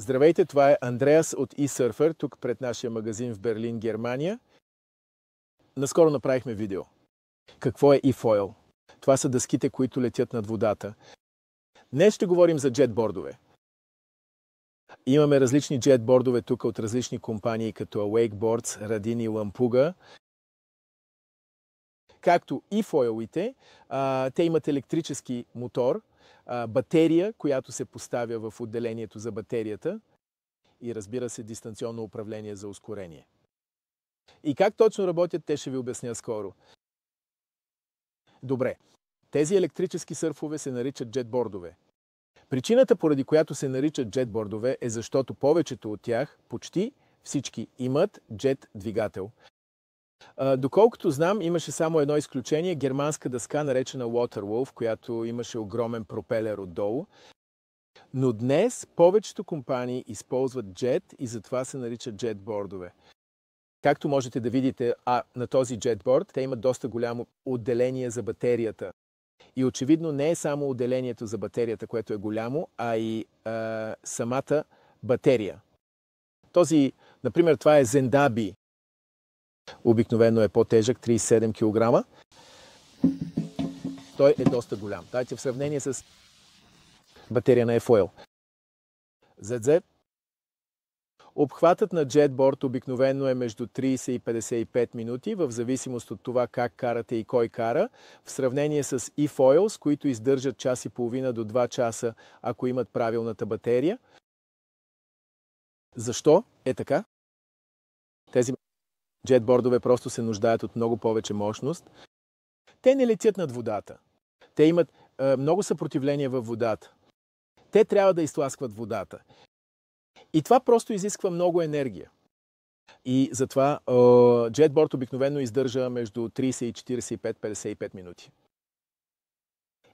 Здравейте, това е Андреас от eSurfer, тук пред нашия магазин в Берлин, Германия. Наскоро направихме видео. Какво е eFoil? Това са дъските, които летят над водата. Днес ще говорим за джетбордове. Имаме различни джетбордове тук от различни компании, като Wakeboards, Radin и Lampuga. Както eFoilите, те имат електрически мотор, батерия, която се поставя в отделението за батерията и, разбира се, дистанционно управление за ускорение. И как точно работят, те ще ви обясня скоро. Добре, тези електрически сърфове се наричат джетбордове. Причината, поради която се наричат джетбордове, е защото повечето от тях, почти всички, имат джет двигател. Доколкото знам, имаше само едно изключение – германска дъска, наречена Waterwolf, която имаше огромен пропелер отдолу. Но днес повечето компании използват джет и затова се наричат джетбордове. Както можете да видите на този джетборд, те имат доста голямо отделение за батерията. И очевидно не е само отделението за батерията, което е голямо, а и самата батерия. Например, това е Zendabi. Обикновено е по-тежък, 37 кг. Той е доста голям. Дайте в сравнение с батерия на eFoil. ZZ. Обхватът на джетборд обикновено е между 30 и 55 минути, в зависимост от това как карате и кой кара, в сравнение с eFoil, с които издържат час и половина до 2 часа, ако имат правилната батерия. Защо е така? Тези джетбордове просто се нуждаят от много повече мощност. Те не летят над водата. Те имат много съпротивление във водата. Те трябва да изтласкват водата. И това просто изисква много енергия. И затова джетборд обикновено издържа между 30 и 45-55 минути.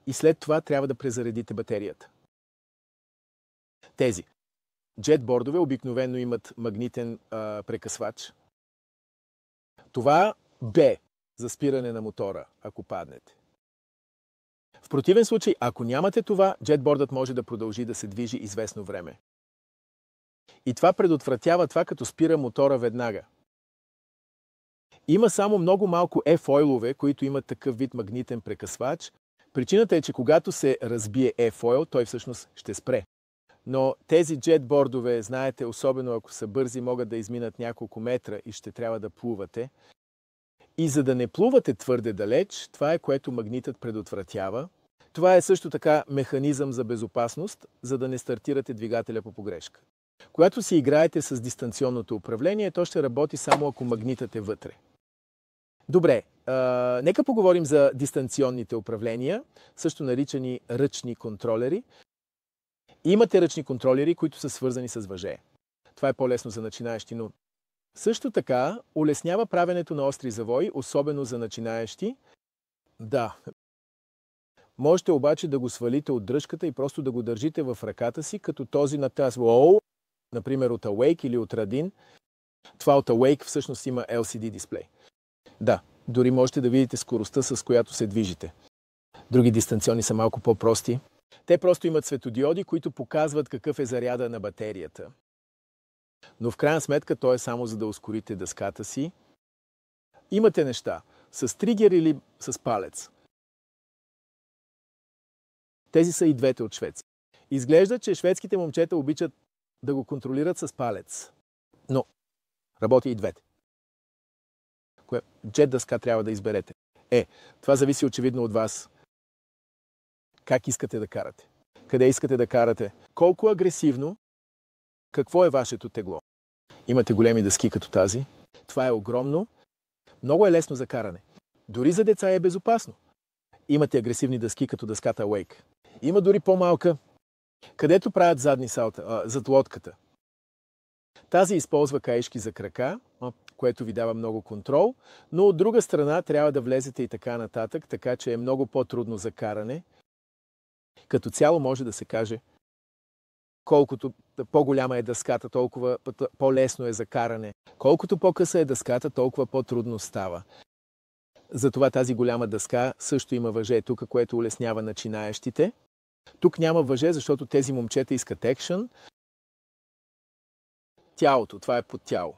И след това трябва да презаредите батерията. Тези джетбордове обикновено имат магнитен прекъсвач. Това Б за спиране на мотора, ако паднете. В противен случай, ако нямате това, джетбордът може да продължи да се движи известно време. И това предотвратява това, като спира мотора веднага. Има само много малко eFoilове, които имат такъв вид магнитен прекъсвач. Причината е, че когато се разбие eFoil, той всъщност ще спре. Но тези джетбордове, знаете, особено ако са бързи, могат да изминат няколко метра и ще трябва да плувате. И за да не плувате твърде далеч, това е което магнитът предотвратява. Това е също така механизъм за безопасност, за да не стартирате двигателя по погрешка. Когато си играете с дистанционното управление, то ще работи само ако магнитът е вътре. Добре, нека поговорим за дистанционните управления, също наричани ръчни контролери. Имате ръчни контролери, които са свързани с въже. Това е по-лесно за начинаещи, но също така улеснява правенето на остри завои, особено за начинаещи. Да. Можете обаче да го свалите от дръжката и просто да го държите в ръката си, като този на тази, например от Awake или от Radin. Това от Awake всъщност има LCD дисплей. Да, дори можете да видите скоростта, с която се движите. Други дистанционни са малко по-прости. Те просто имат светодиоди, които показват какъв е заряда на батерията. Но в крайна сметка то е само за да ускорите дъската си. Имате неща с тригер или с палец. Тези са и двете от Швеция. Изглежда, че шведските момчета обичат да го контролират с палец. Но работи и двете. Коя джет дъска трябва да изберете? Това зависи очевидно от вас. Как искате да карате? Къде искате да карате? Колко агресивно? Какво е вашето тегло? Имате големи дъски като тази. Това е огромно. Много е лесно за каране. Дори за деца е безопасно. Имате агресивни дъски като дъската Wake. Има дори по-малка, където правят задни салта, зад лодката. Тази използва каишки за крака, което ви дава много контрол, но от друга страна трябва да влезете и така нататък, така че е много по-трудно за каране. Като цяло може да се каже, колкото по-голяма е дъската, толкова по-лесно е за каране. Колкото по-къса е дъската, толкова по-трудно става. Затова тази голяма дъска също има въже тук, което улеснява начинаещите. Тук няма въже, защото тези момчета искат екшън. тялото. Това е под тяло.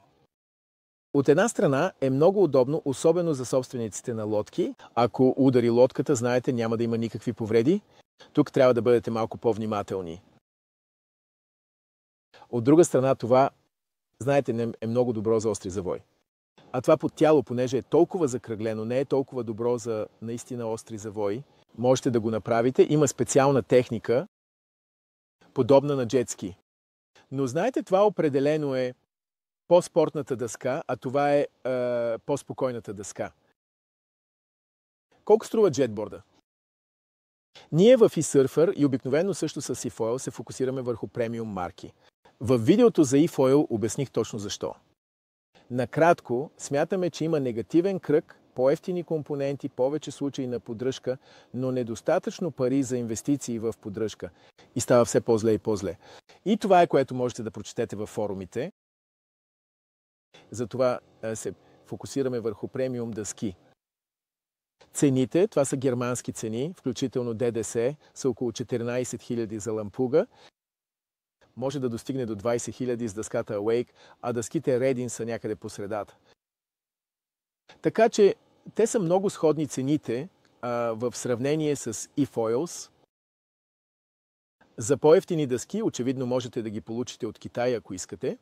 От една страна е много удобно, особено за собствениците на лодки. Ако удари лодката, знаете, няма да има никакви повреди. Тук трябва да бъдете малко по-внимателни. От друга страна, това, знаете, е много добро за остри завой. А това под тяло, понеже е толкова закръглено, не е толкова добро за наистина остри завои. Можете да го направите. Има специална техника, подобна на джетски. Но знаете, това определено е по-спортната дъска, а това е по-спокойната дъска. Колко струва джетборда? Ние в eSurfer и обикновено също с eFoil се фокусираме върху премиум марки. В видеото за eFoil обясних точно защо. Накратко, смятаме, че има негативен кръг, по-евтини компоненти, повече случаи на поддръжка, но недостатъчно пари за инвестиции в поддръжка. И става все по-зле и по-зле. И това е, което можете да прочетете във форумите. Затова се фокусираме върху премиум дъски. Цените, това са германски цени, включително ДДС, са около 14 000 за лампуга. Може да достигне до 20 000 с дъската Awake, а дъските Redin са някъде по средата. Така че те са много сходни цените в сравнение с eFoils. За по-евтини дъски, очевидно можете да ги получите от Китай, ако искате.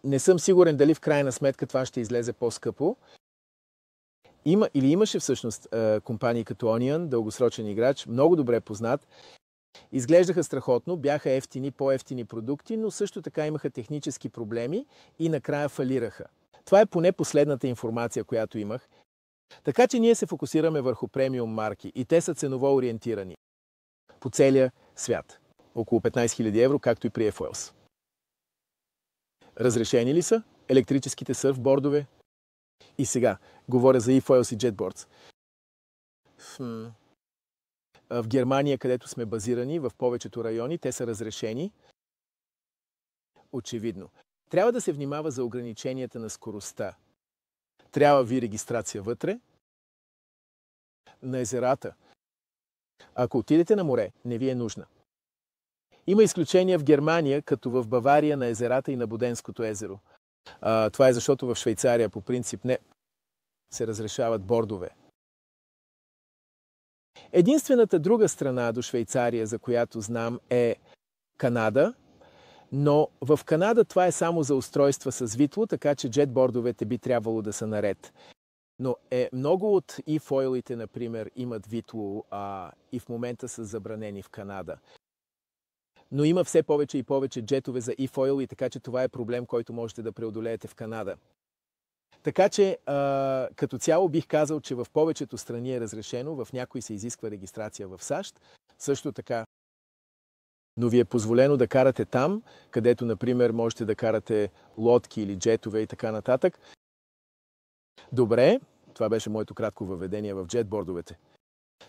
Не съм сигурен дали в крайна сметка това ще излезе по-скъпо. Имаше всъщност компании като Onion, дългосрочен играч, много добре познат. Изглеждаха страхотно, бяха ефтини, по-ефтини продукти, но също така имаха технически проблеми и накрая фалираха. Това е поне последната информация, която имах. Така че ние се фокусираме върху премиум марки и те са ценово ориентирани по целия свят. Около 15 000 евро, както и при eFoils. Разрешени ли са електрическите сърфбордове? И сега говоря за eFoils и JetBoards. В Германия, където сме базирани, в повечето райони, те са разрешени. Очевидно. Трябва да се внимава за ограниченията на скоростта. Трябва ви регистрация вътре. На езерата. Ако отидете на море, не ви е нужна. Има изключения в Германия, като в Бавария на езерата и на Боденското езеро. Това е защото в Швейцария по принцип не се разрешават бордове. Единствената друга страна до Швейцария, за която знам, е Канада, но в Канада това е само за устройства с витло, така че джетбордовете би трябвало да са наред. Но много от eFoilите, например, имат витло и в момента са забранени в Канада. Но има все повече и повече джетове за eFoil и така че това е проблем, който можете да преодолеете в Канада. Така че като цяло бих казал, че в повечето страни е разрешено, в някои се изисква регистрация в САЩ. Също така, но ви е позволено да карате там, където, например, можете да карате лодки или джетове и така нататък. Добре, това беше моето кратко въведение в джетбордовете.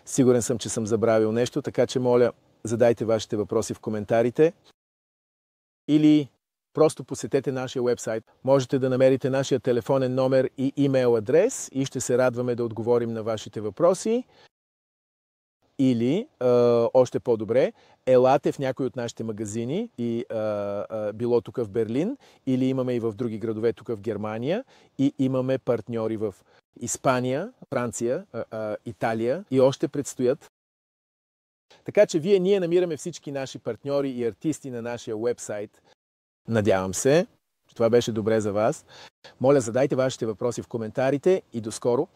Сигурен съм, че съм забравил нещо, така че моля, задайте вашите въпроси в коментарите или просто посетете нашия уебсайт. Можете да намерите нашия телефонен номер и имейл адрес и ще се радваме да отговорим на вашите въпроси. Или, още по-добре, елате в някой от нашите магазини, и било тук в Берлин, или имаме и в други градове тук в Германия, и имаме партньори в Испания, Франция, Италия и още предстоят. Така че ние намираме всички наши партньори и артисти на нашия уебсайт. Надявам се, че това беше добре за вас. Моля, задайте вашите въпроси в коментарите и до скоро.